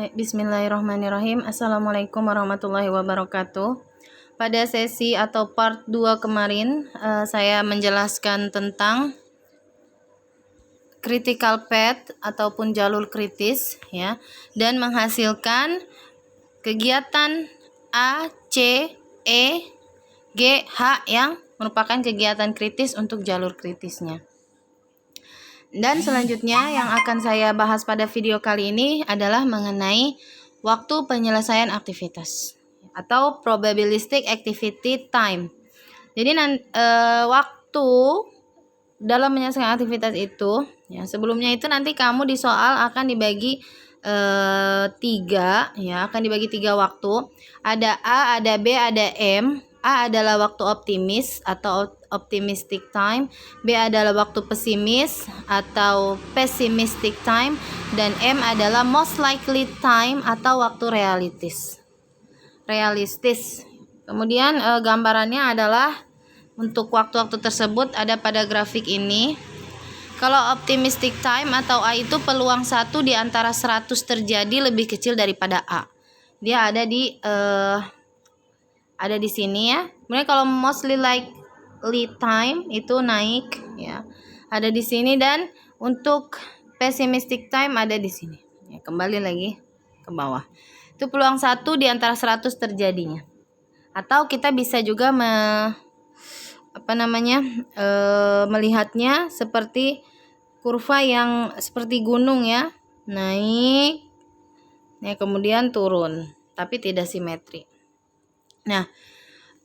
Bismillahirrahmanirrahim. Assalamualaikum warahmatullahi wabarakatuh. Pada sesi atau part 2 kemarin saya menjelaskan tentang critical path ataupun jalur kritis ya, dan menghasilkan kegiatan A, C, E, G, H yang merupakan kegiatan kritis untuk jalur kritisnya. Dan selanjutnya yang akan saya bahas pada video kali ini adalah mengenai waktu penyelesaian aktivitas atau probabilistic activity time. Jadi waktu dalam menyelesaikan aktivitas itu ya, sebelumnya itu nanti kamu di soal akan dibagi 3 ya, akan dibagi 3 waktu. Ada A, ada B, ada M. A adalah waktu optimis atau optimistic time, B adalah waktu pesimis atau pessimistic time, dan M adalah most likely time atau waktu realistis. Kemudian gambarannya adalah untuk waktu-waktu tersebut ada pada grafik ini. Kalau optimistic time atau A itu peluang 1 di antara 100 terjadi lebih kecil daripada A. Dia ada di sini ya. Kemudian kalau mostly likely time itu naik ya, ada di sini, dan untuk pessimistic time ada di sini. Ya, kembali lagi ke bawah. Itu peluang 1 di antara 100 terjadinya. Atau kita bisa juga melihatnya seperti kurva yang seperti gunung ya, naik ya, kemudian turun, tapi tidak simetri. Nah,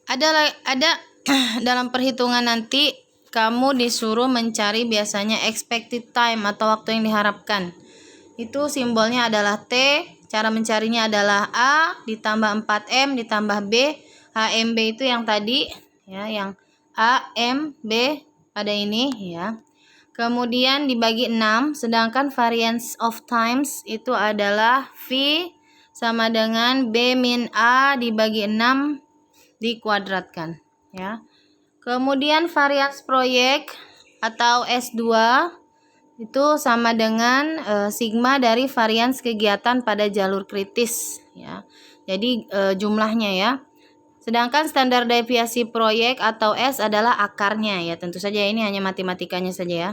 ada dalam perhitungan nanti kamu disuruh mencari biasanya expected time atau waktu yang diharapkan. Itu simbolnya adalah T, cara mencarinya adalah A ditambah 4M ditambah B. HMB itu yang tadi ya, yang A, M, B pada ini ya. Kemudian dibagi 6, sedangkan variance of times itu adalah V sama dengan B min A dibagi 6 dikuadratkan ya. Kemudian variance proyek atau S2 itu sama dengan sigma dari variance kegiatan pada jalur kritis ya. Jadi jumlahnya ya. Sedangkan standar deviasi proyek atau S adalah akarnya ya. Tentu saja ini hanya matematikanya saja ya.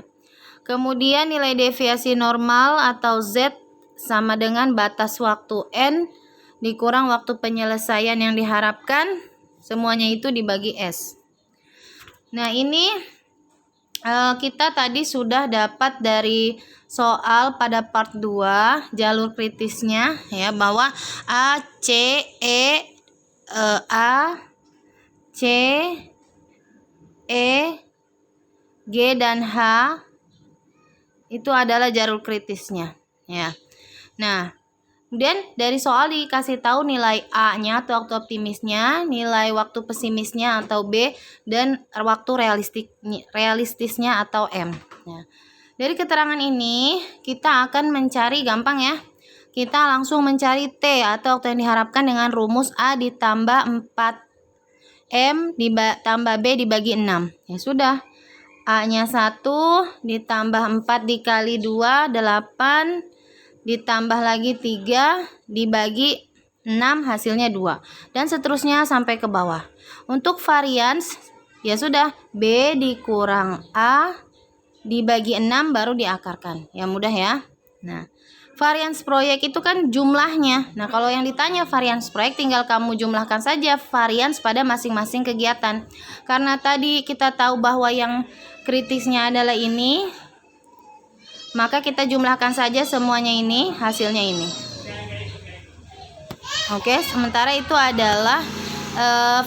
Kemudian nilai deviasi normal atau Z sama dengan batas waktu N dikurang waktu penyelesaian yang diharapkan, semuanya itu dibagi S. Nah, ini kita tadi sudah dapat dari soal pada part 2 jalur kritisnya ya, bahwa A, C, E, G dan H itu adalah jalur kritisnya ya. Nah, kemudian dari soal dikasih tahu nilai A-nya atau waktu optimisnya, nilai waktu pesimisnya atau B, dan waktu realistisnya atau M ya. Dari keterangan ini kita akan mencari, gampang ya, kita langsung mencari T atau waktu yang diharapkan dengan rumus A ditambah 4M ditambah B dibagi 6 ya. Sudah, A-nya 1 ditambah 4 dikali 2, 8, ditambah lagi 3 dibagi 6 hasilnya 2, dan seterusnya sampai ke bawah. Untuk varians ya sudah, B dikurang A dibagi 6 baru diakarkan ya, mudah ya. Nah, varians proyek itu kan jumlahnya. Nah, kalau yang ditanya varians proyek tinggal kamu jumlahkan saja varians pada masing-masing kegiatan. Karena tadi kita tahu bahwa yang kritisnya adalah ini, maka kita jumlahkan saja semuanya ini, hasilnya ini. Oke, sementara itu adalah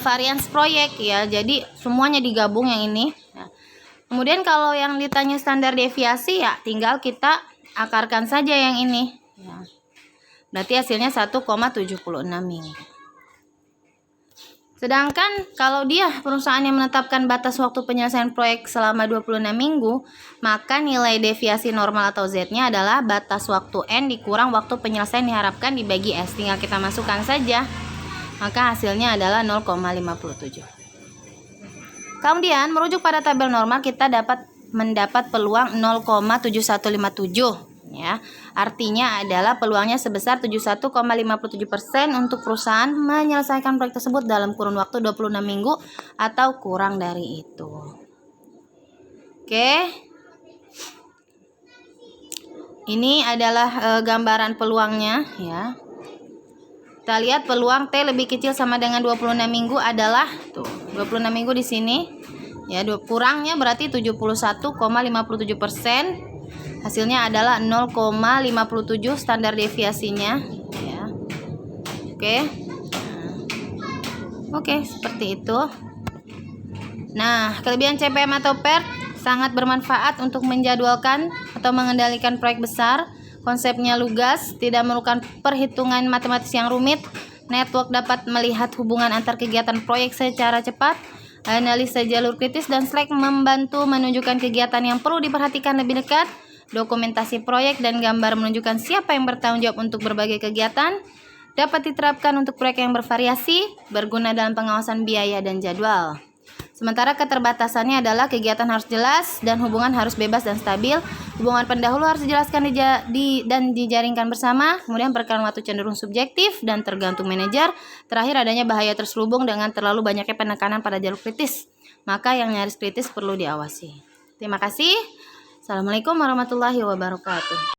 varians proyek ya. Jadi semuanya digabung yang ini. Nah, kemudian kalau yang ditanya standar deviasi ya tinggal kita akarkan saja yang ini ya. Berarti hasilnya 1,76 minggu. Sedangkan kalau dia perusahaan yang menetapkan batas waktu penyelesaian proyek selama 26 minggu, maka nilai deviasi normal atau Z-nya adalah batas waktu N dikurang waktu penyelesaian diharapkan dibagi S. Tinggal kita masukkan saja. Maka hasilnya adalah 0,57. Kemudian merujuk pada tabel normal kita mendapat peluang 0,7157 ya. Artinya adalah peluangnya sebesar 71,57% untuk perusahaan menyelesaikan proyek tersebut dalam kurun waktu 26 minggu atau kurang dari itu. Oke. Ini adalah gambaran peluangnya ya. Kita lihat peluang T lebih kecil sama dengan 26 minggu adalah tuh, 26 minggu di sini. Ya, kurangnya berarti 71,57%. Hasilnya adalah 0,57 standar deviasinya ya. Oke. Oke, seperti itu. Nah, kelebihan CPM atau PERT sangat bermanfaat untuk menjadwalkan atau mengendalikan proyek besar. Konsepnya lugas, tidak memerlukan perhitungan matematis yang rumit. Network dapat melihat hubungan antar kegiatan proyek secara cepat. Analisa jalur kritis dan Slack membantu menunjukkan kegiatan yang perlu diperhatikan lebih dekat. Dokumentasi proyek dan gambar menunjukkan siapa yang bertanggung jawab untuk berbagai kegiatan. Dapat diterapkan untuk proyek yang bervariasi, berguna dalam pengawasan biaya dan jadwal. Sementara keterbatasannya adalah kegiatan harus jelas dan hubungan harus bebas dan stabil. Hubungan pendahulu harus dijelaskan dan dijaringkan bersama. Kemudian perkiraan waktu cenderung subjektif dan tergantung manajer. Terakhir, adanya bahaya terselubung dengan terlalu banyaknya penekanan pada jalur kritis. Maka yang nyaris kritis perlu diawasi. Terima kasih. Assalamualaikum warahmatullahi wabarakatuh.